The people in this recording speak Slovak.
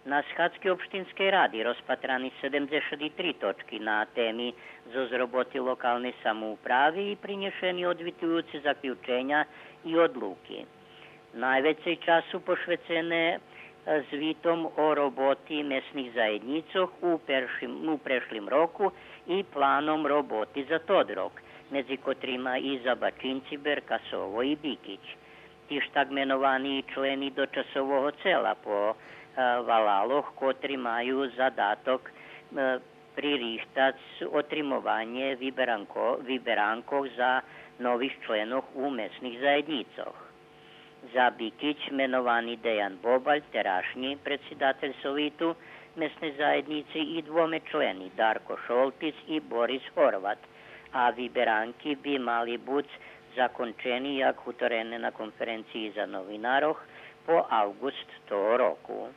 Na Schádskej obštinskej rady rozpatraní 73 točky na témy zo zroboty lokálnej samoupravy i prinešení odvitujúce zaključenja i odluky. Najvecej času pošvecené zvitom o roboti mesných zajednicoch u prešlim roku i planom roboti za tod rok, medzi kotrima i Zabačinci, Berkasovo i Bikić. Tiž tak menovaní členi dočasového cela po valaloh, kotri majú zadatok pririštať otrimovanie vyberankov za nových členov u mesných zajednicoch. Za Bikić menovaný Dejan Bobalj, terašnji predsjedatelj Sovitu mesne zajednice i dvome členi, Darko Šoltic i Boris Horvat, a vyberanky by mali buď zakončení, jak utorene na konferenciji za novinaroh po august toho roku.